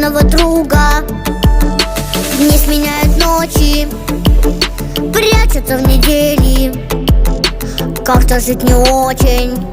единственного друга. Дни сменяют ночи, прячутся в недели. Как-то жить не очень.